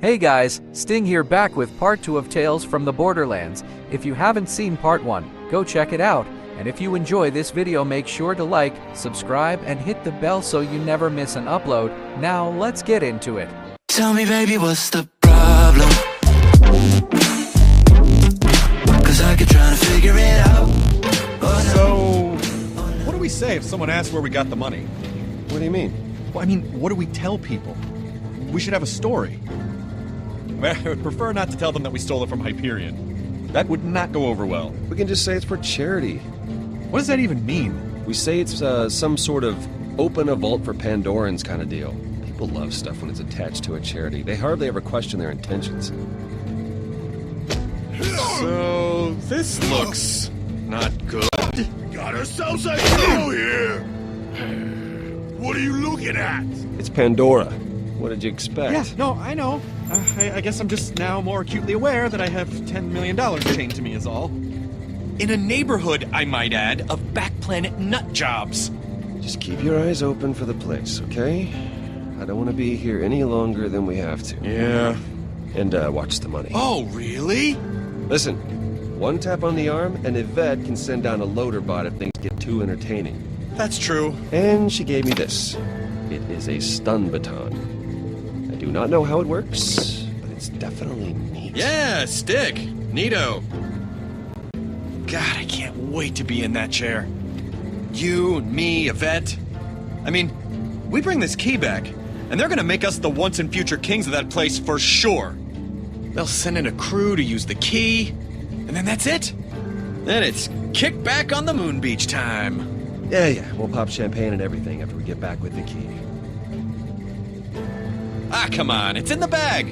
Hey guys, Sting here back with part 2 of Tales from the Borderlands. If you haven't seen part 1, go check it out. And if you enjoy this video, make sure to like, subscribe, and hit the bell so you never miss an upload. Now, let's get into it. Tell me, baby, what's the problem? 'Cause I could try to figure it out. So, what do we say if someone asks where we got the money? What do you mean? Well, I mean, what do we tell people? We should have a story. I would prefer not to tell them that we stole it from Hyperion. That would not go over well. We can just say it's for charity. What does that even mean? We say it's some sort of open a vault for Pandorans kind of deal. People love stuff when it's attached to a charity. They hardly ever question their intentions. So, this looks not good. Got ourselves a hero here! What are you looking at? It's Pandora. What did you expect? Yeah, no, I know. I guess I'm just now more acutely aware that I have $10 million chained to me is all. In a neighborhood, I might add, of back-planet nut jobs. Just keep your eyes open for the place, okay? I don't want to be here any longer than we have to. Yeah. And watch the money. Oh, really? Listen, one tap on the arm, and Yvette can send down a loader bot if things get too entertaining. That's true. And she gave me this. It is a stun baton. I do not know how it works, but it's definitely neat. Yeah, stick. Neato. God, I can't wait to be in that chair. You, me, Yvette. I mean, we bring this key back, and they're gonna make us the once and future kings of that place for sure. They'll send in a crew to use the key, and then that's it. Then it's kick back on the moon beach time. Yeah, we'll pop champagne and everything after we get back with the key. Ah, come on, it's in the bag.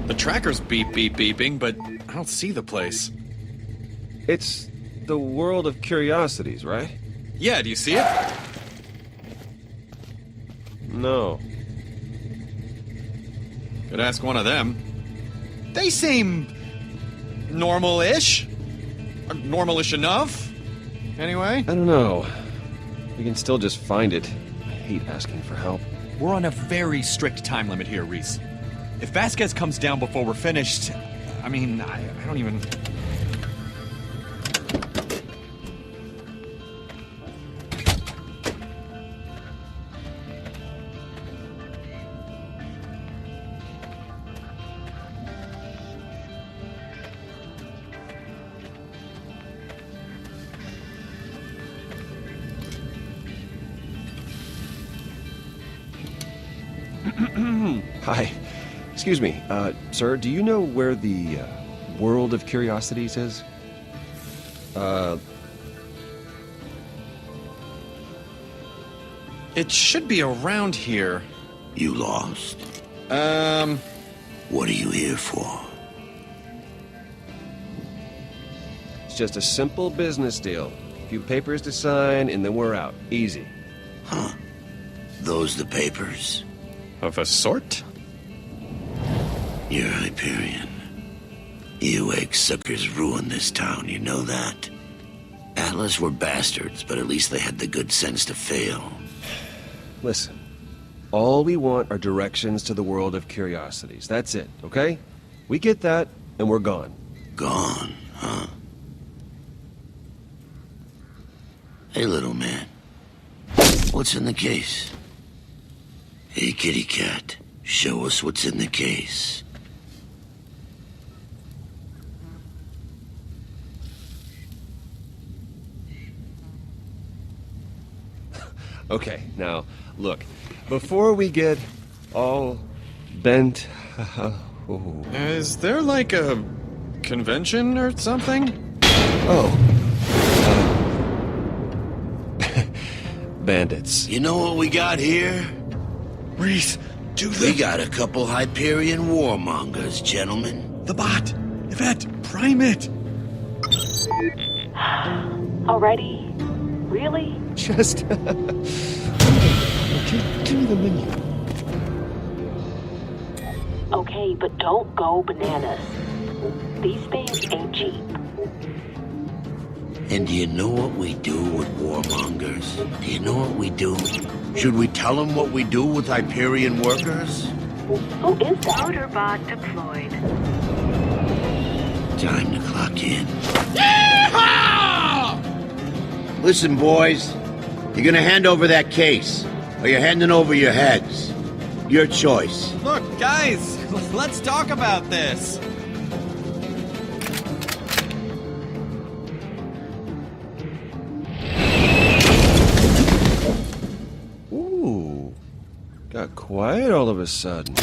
The tracker's beeping, but I don't see the place. It's the world of curiosities, right? Yeah, do you see it? No. Could ask one of them. They seem normal-ish. Normal-ish enough. Anyway. I don't know. We can still just find it. I hate asking for help. We're on a very strict time limit here, Reese. If Vasquez comes down before we're finished, I mean, I don't even... Hi. Excuse me, sir, do you know where the world of curiosities is? It should be around here. You lost? What are you here for? It's just a simple business deal. A few papers to sign, and then we're out. Easy. Huh? Those the papers? Of a sort? You're Hyperion. Earwig suckers ruined this town, you know that? Atlas were bastards, but at least they had the good sense to fail. Listen, all we want are directions to the world of curiosities. That's it, okay? We get that, and we're gone. Gone, huh? Hey, little man. What's in the case? Hey, kitty cat. Show us what's in the case. Okay, now, look. Before we get all bent... oh. Is there like a convention or something? Bandits. You know what we got here? Reese, do We got a couple Hyperion warmongers, gentlemen. the bot. Yvette, prime it. Already? Really? Just... give me the menu. Okay, but don't go bananas. These things ain't cheap. And do you know what we do with warmongers? Do you know what we do? Should we tell them what we do with Hyperion workers? Who is that? Motorbot deployed. Time to clock in. Listen, boys. You're gonna hand over that case, or you're handing over your heads. Your choice. Look, guys, let's talk about this. Ooh. Got quiet all of a sudden.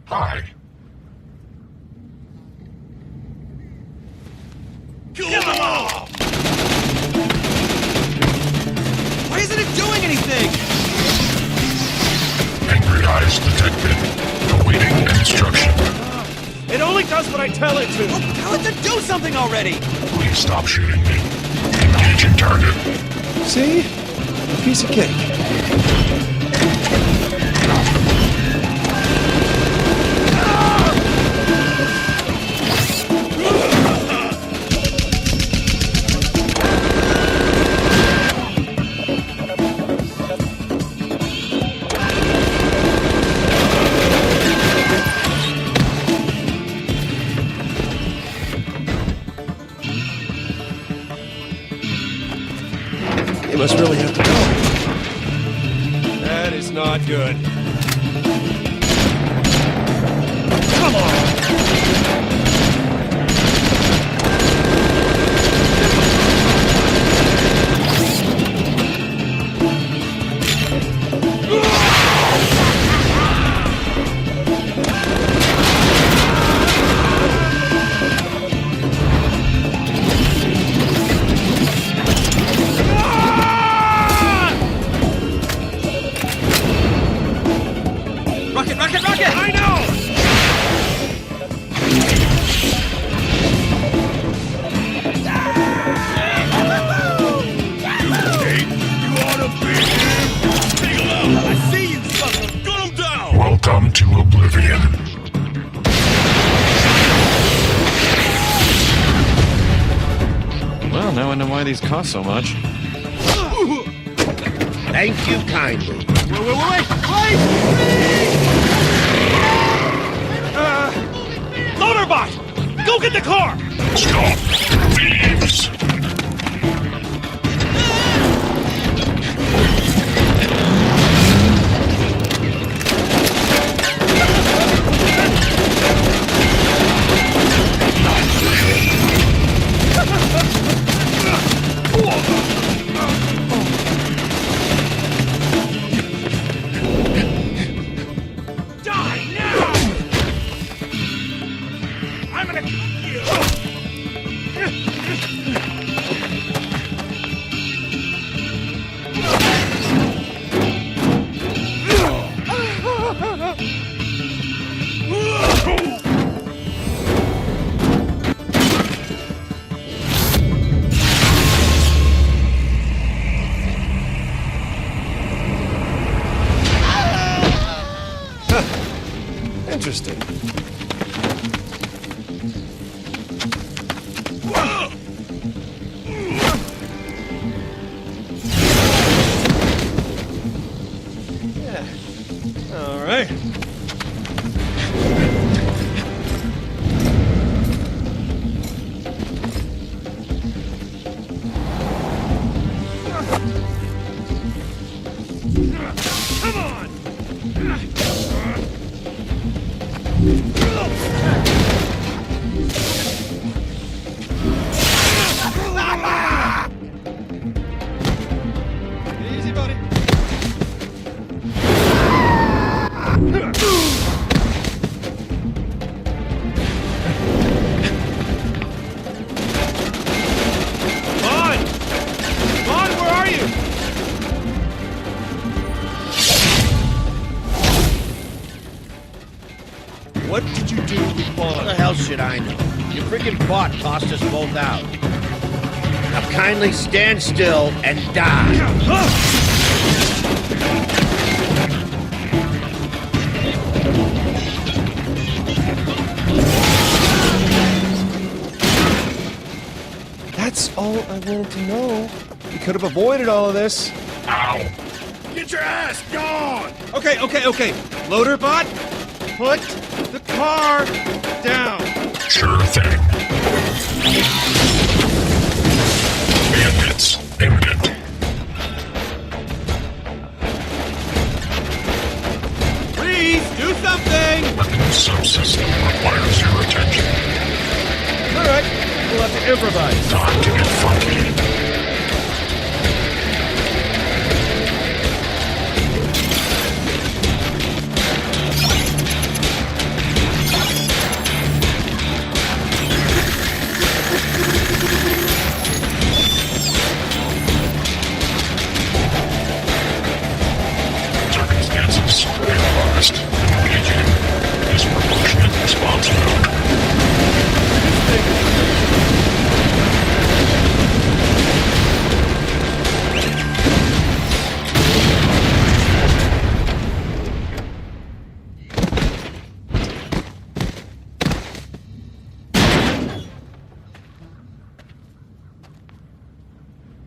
Hi. Why isn't it doing anything? Angry eyes detected. Awaiting instruction. It only does what I tell it to! Tell it to do something already! Please stop shooting me. Engaging target. See? A piece of cake. They must really have to go. That is not good. Come on! Rocket, rocket, rocket! I know! I see you, sucker! Gun him down! Welcome to Oblivion. Well, now I know why these cost so much. Thank you kindly. Wait! Motorbot! Go get the car! Stop. Thieves. Die now! I'm gonna kill you! Interesting. Yeah. All right. Come on! Easy, buddy. Vaughn, where are you? What did you do with How the Vaughn? hell should I know? Your friggin' bot tossed us both out. Now kindly stand still and die. all I wanted to know. We could have avoided all of this. Ow! Get your ass gone! Okay. Loader bot, put the car down. Sure thing. Bandits imminent. Please do something! Weapons subsystem requires your attention. All right, we'll have to improvise. Time to get funky. Circumstances analyzed. Engaging. Disproportionate response mode.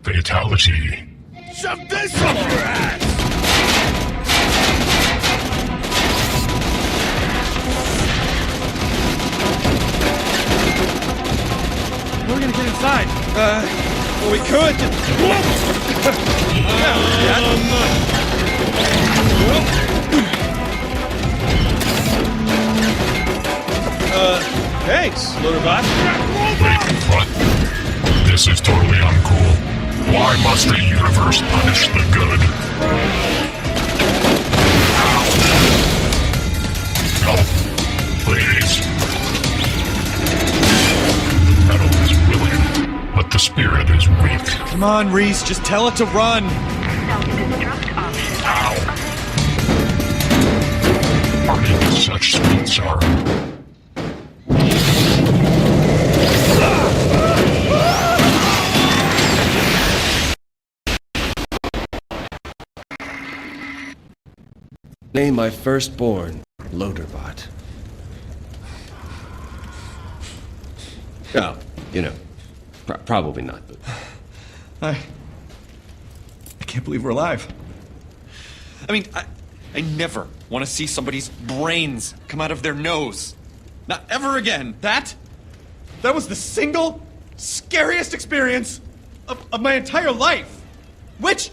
Fatality. Shove this up your ass! We're gonna get inside. Well, we could. Thanks, Loaderbot. Wait, what? This is totally uncool. Why must the universe punish the good? No, please. The metal is willing, but the spirit is weak. Come on, Reese, just tell it to run. Self-destruct option. Ow! Parting with such sweet sorrow. Name my firstborn, Loaderbot. Oh, you know, probably not, but... I can't believe we're alive. I mean, I never want to see somebody's brains come out of their nose. Not ever again. That was the single scariest experience of my entire life. Which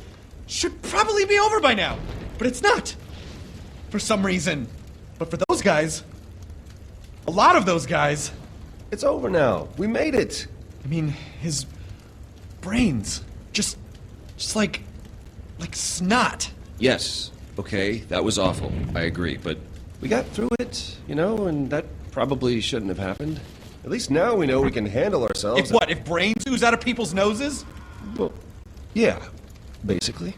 should probably be over by now. But it's not. For some reason. But for those guys, a lot of those guys, It's over now. We made it. I mean, his brains, just like snot. Yes, okay, that was awful. I agree, but we got through it, you know, and that probably shouldn't have happened. At least now we know we can handle ourselves. If brains ooze out of people's noses? Well, yeah, basically.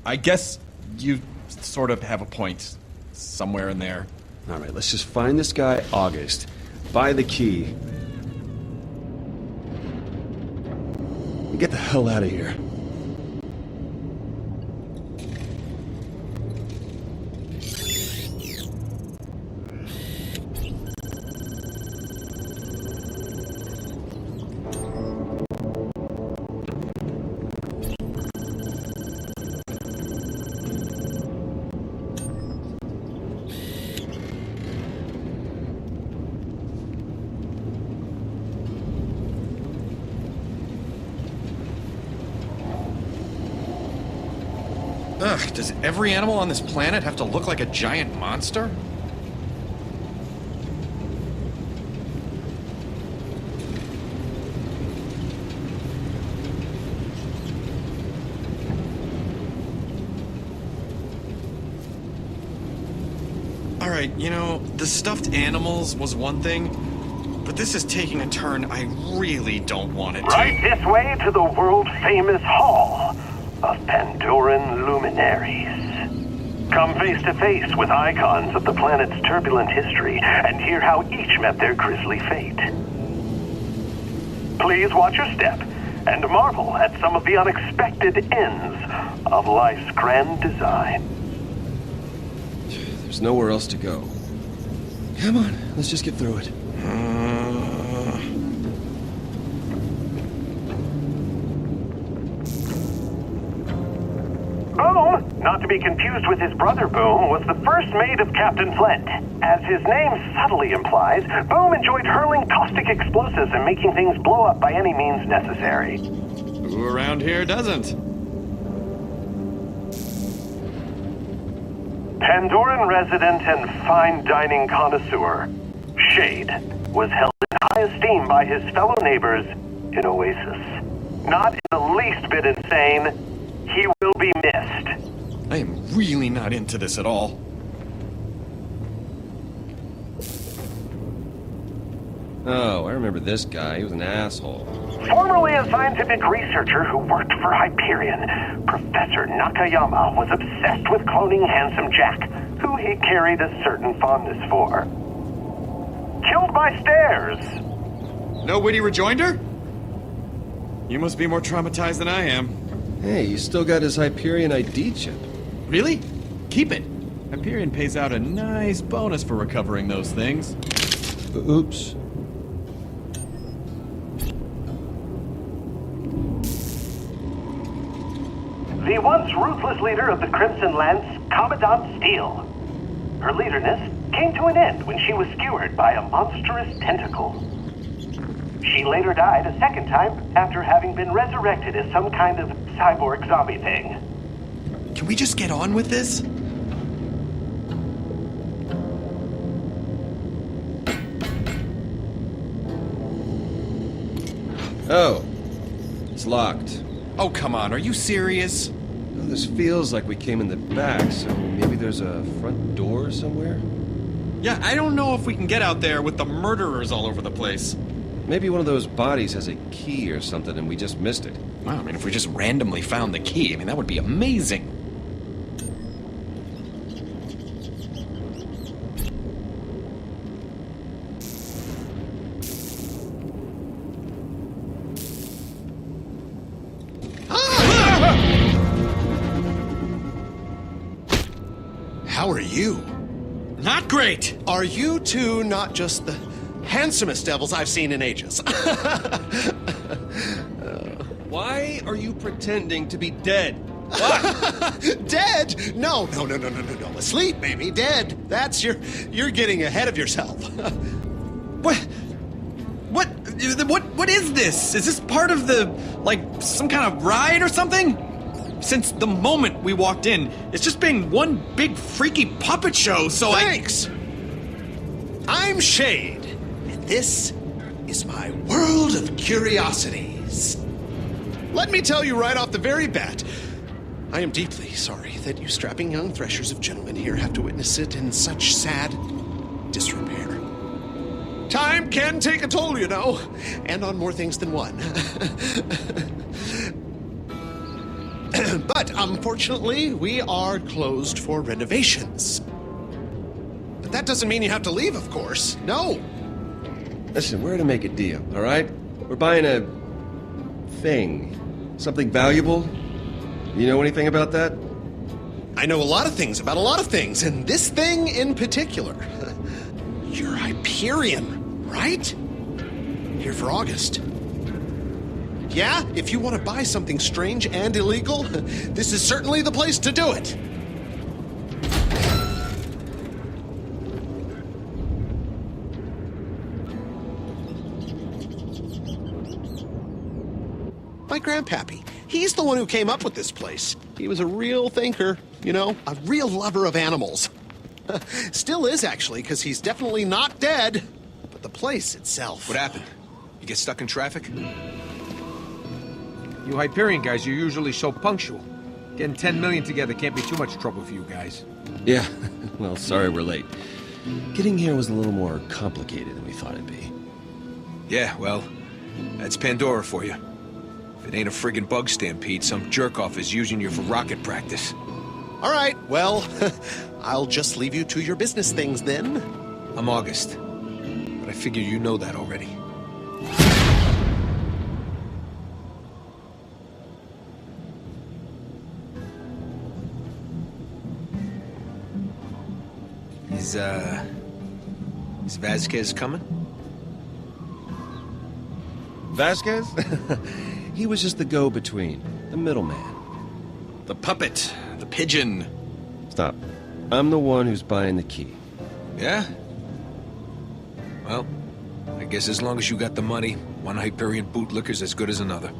I guess you sort of have a point somewhere in there. All right, let's just find this guy, August. Buy the key. And get the hell out of here. Ugh, does every animal on this planet have to look like a giant monster? Alright, you know, the stuffed animals was one thing, but this is taking a turn I really don't want it to. Right this way to the world-famous Hall of Pandoran luminaries. Come face to face with icons of the planet's turbulent history and hear how each met their grisly fate. Please watch your step and marvel at some of the unexpected ends of life's grand design. There's nowhere else to go. Come on, let's just get through it. to be confused with his brother Boom, was the first mate of Captain Flint. As his name subtly implies, Boom enjoyed hurling caustic explosives and making things blow up by any means necessary. Who around here doesn't? Pandoran resident and fine dining connoisseur, Shade, was held in high esteem by his fellow neighbors in Oasis. Not in the least bit insane, he will be missed. I am really not into this at all. Oh, I remember this guy. He was an asshole. Formerly a scientific researcher who worked for Hyperion, Professor Nakayama was obsessed with cloning Handsome Jack, who he carried a certain fondness for. Killed by stairs. No witty rejoinder? You must be more traumatized than I am. Hey, you still got his Hyperion ID chip. Really? Keep it. Hyperion pays out a nice bonus for recovering those things. Oops. The once ruthless leader of the Crimson Lance, Commandant Steele. Her leaderness came to an end when she was skewered by a monstrous tentacle. She later died a second time after having been resurrected as some kind of cyborg zombie thing. Can we just get on with this? Oh, it's locked. Oh, come on, are you serious? Well, this feels like we came in the back, so maybe there's a front door somewhere? Yeah, I don't know if we can get out there with the murderers all over the place. Maybe one of those bodies has a key or something and we just missed it. Well, I mean, if we just randomly found the key, I mean, that would be amazing. How are you? Not great! Are you two not just the handsomest devils I've seen in ages? Why are you pretending to be dead? Dead? No. Asleep, maybe. Dead. You're getting ahead of yourself. What is this? Is this part of the, like, some kind of ride or something? Since the moment we walked in, it's just been one big freaky puppet show, so Thanks! I'm Shade, and this is my world of curiosities. Let me tell you right off the very bat, I am deeply sorry that you strapping young threshers of gentlemen here have to witness it in such sad disrepair. Time can take a toll, you know, and on more things than one. But unfortunately, we are closed for renovations. But that doesn't mean you have to leave, of course. No. Listen, we're to make a deal, all right? We're buying a thing. Something valuable. You know anything about that? I know a lot of things about a lot of things, and this thing in particular. You're Hyperion, right? Here for August. Yeah, if you want to buy something strange and illegal, this is certainly the place to do it. My grandpappy, he's the one who came up with this place. He was a real thinker, you know, a real lover of animals. Still is, actually, because he's definitely not dead. But the place itself... What happened? You get stuck in traffic? You Hyperion guys, you're usually so punctual. Getting 10 million together can't be too much trouble for you guys. Yeah, well, sorry we're late. Getting here was a little more complicated than we thought it'd be. Yeah, well, that's Pandora for you. If it ain't a friggin' bug stampede, some jerk-off is using you for rocket practice. All right, well, I'll just leave you to your business things then. I'm August, but I figure you know that already. Is Vasquez coming? Vasquez? He was just the go-between, the middleman. The puppet, the pigeon. Stop. I'm the one who's buying the key. Yeah? Well, I guess as long as you got the money, one Hyperion bootlicker's as good as another.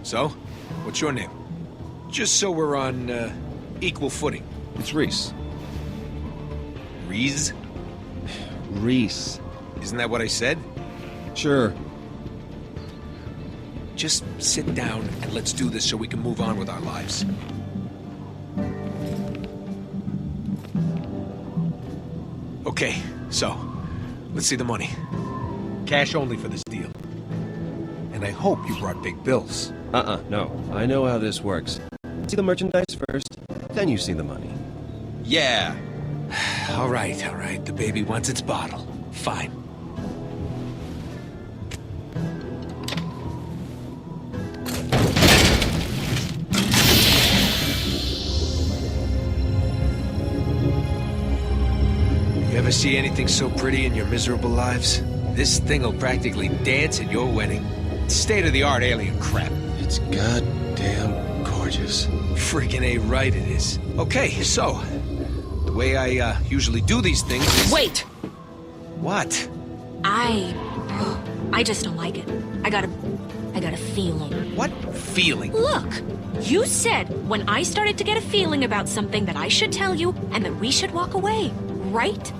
So, what's your name? Just so we're on equal footing. It's Reese. Reese? Reese. Isn't that what I said? Sure. Just sit down and let's do this so we can move on with our lives. Okay, so, let's see the money. Cash only for this deal. And I hope you brought big bills. No. I know how this works. See the merchandise first, then you see the money. Yeah. All right. The baby wants its bottle. Fine. You ever see anything so pretty in your miserable lives? This thing'll practically dance at your wedding. State-of-the-art alien crap. It's goddamn gorgeous. Freaking A right it is. Okay, so, the way I usually do these things is... Wait! What? I just don't like it. I got a feeling. What feeling? Look! You said when I started to get a feeling about something that I should tell you and that we should walk away, right?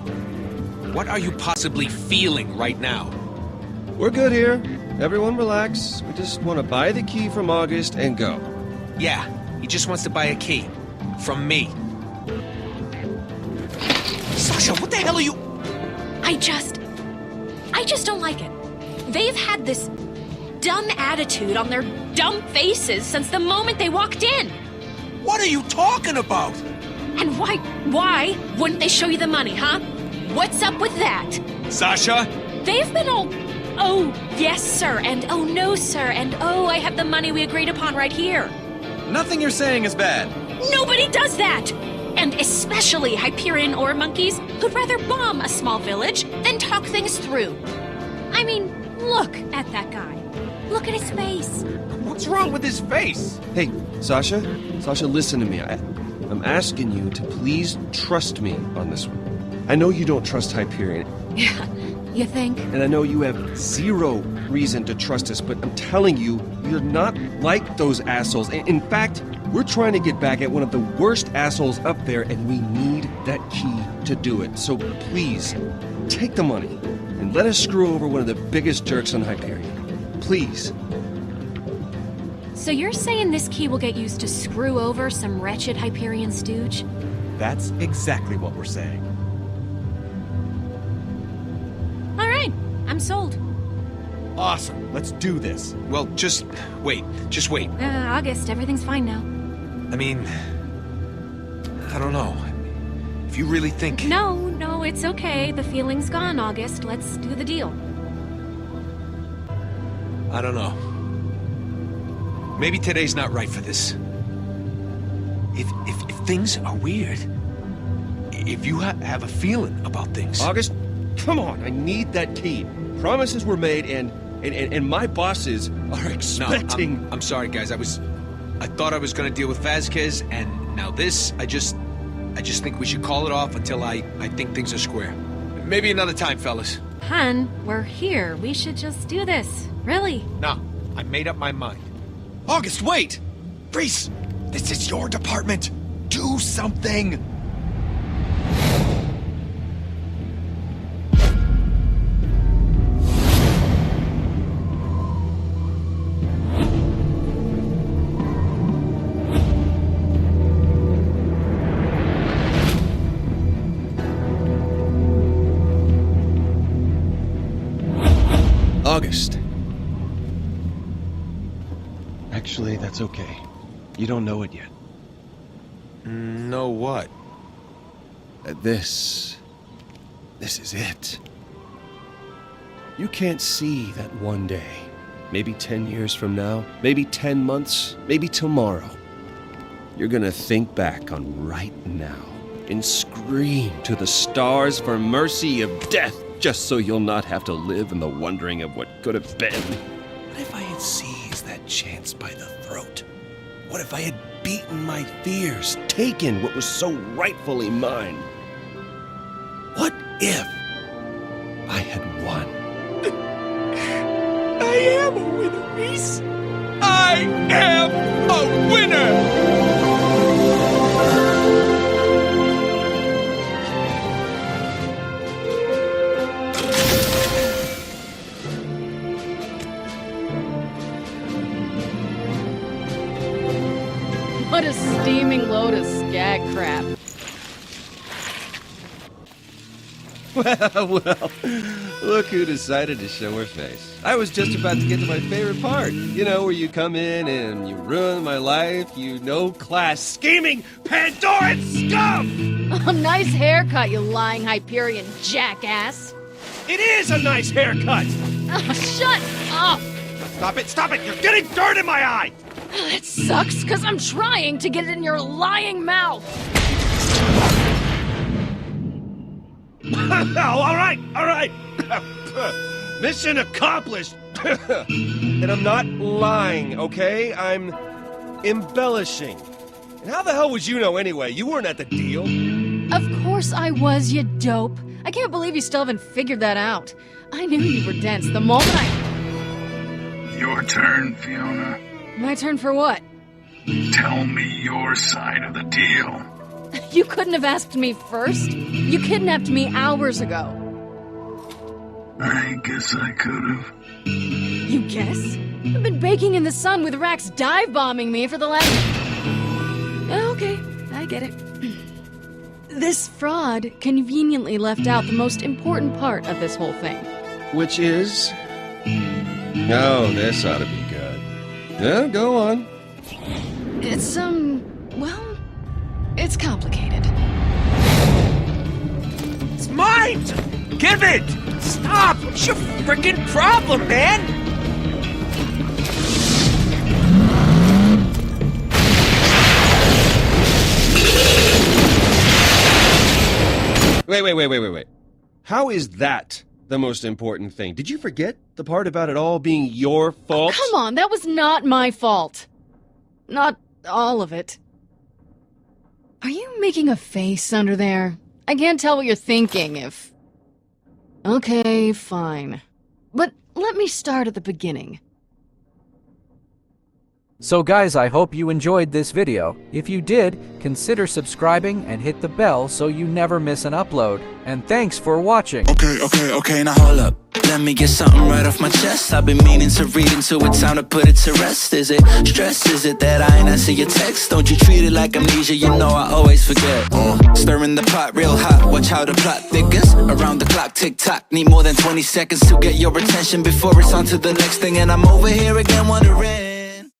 What are you possibly feeling right now? We're good here. Everyone relax. We just want to buy the key from August and go. Yeah, he just wants to buy a key. From me. Sasha, what the hell are you... I just don't like it. They've had this dumb attitude on their dumb faces since the moment they walked in. What are you talking about? And why wouldn't they show you the money, huh? What's up with that? Sasha? They've been all, oh, yes, sir, and oh, no, sir, and oh, I have the money we agreed upon right here. Nothing you're saying is bad. Nobody does that! And especially Hyperion ore monkeys who'd rather bomb a small village than talk things through. I mean, look at that guy. Look at his face. What's wrong with his face? Hey, Sasha? Sasha, listen to me. I'm asking you to please trust me on this one. I know you don't trust Hyperion. Yeah, you think? And I know you have zero reason to trust us, but I'm telling you, you're not like those assholes. In fact, we're trying to get back at one of the worst assholes up there, and we need that key to do it. So please, take the money, and let us screw over one of the biggest jerks on Hyperion. Please. So you're saying this key will get used to screw over some wretched Hyperion stooge? That's exactly what we're saying. All right, I'm sold. Awesome. Let's do this. Well, just wait. August, everything's fine now. I mean, I don't know. If you really think... No, it's okay. The feeling's gone, August. Let's do the deal. I don't know. Maybe today's not right for this. If things are weird, if you have a feeling about things... August, come on, I need that key. Promises were made, and my bosses are expecting... No, I'm sorry, guys. I thought I was gonna deal with Vasquez, and now this, I just think we should call it off until I think things are square. Maybe another time, fellas. Hun, we're here. We should just do this. Really? No, I made up my mind. August, wait! Reese, this is your department. Do something! August. Actually, that's okay. You don't know it yet. Know what? This is it. You can't see that one day. Maybe 10 years from now, maybe 10 months, maybe tomorrow. You're gonna think back on right now and scream to the stars for mercy of death, just so you'll not have to live in the wondering of what could have been. What if I had seized that chance by the throat? What if I had beaten my fears, taken what was so rightfully mine? What if I had won? I am a winner, Reese. I am a winner! What a steaming load of skag crap. Well, look who decided to show her face. I was just about to get to my favorite part. You know, where you come in and you ruin my life, you no-class, scheming Pandoran scum! Oh, nice haircut, you lying Hyperion jackass. It is a nice haircut! Oh, shut up! Stop it, you're getting dirt in my eye! It sucks, because I'm trying to get it in your lying mouth. All right. Mission accomplished. And I'm not lying, okay? I'm embellishing. And how the hell would you know anyway? You weren't at the deal. Of course I was, you dope. I can't believe you still haven't figured that out. I knew you were dense the moment Your turn, Fiona. My turn for what? Tell me your side of the deal. You couldn't have asked me first. You kidnapped me hours ago. I guess I could have. You guess? I've been baking in the sun with Rax dive-bombing me for the last... Okay, I get it. This fraud conveniently left out the most important part of this whole thing. Which is... Oh, this ought to be good. Yeah, go on. It's, well, it's complicated. It's mine! Give it! Stop! What's your freaking problem, man? Wait. How is that the most important thing? Did you forget the part about it all being your fault? Oh, come on, that was not my fault. Not all of it. Are you making a face under there? I can't tell what you're thinking if... Okay, fine. But let me start at the beginning. So guys, I hope you enjoyed this video. If you did, consider subscribing and hit the bell so you never miss an upload. And thanks for watching. Okay, now hold up. Let me get something right off my chest. I've been meaning to read into it, time to put it to rest. Is it stress? Is it that I ain't answer your text? Don't you treat it like amnesia, you know I always forget. Stirring the pot real hot, watch how the plot thickens. Around the clock, tick-tock, need more than 20 seconds to get your attention before it's on to the next thing. And I'm over here again wondering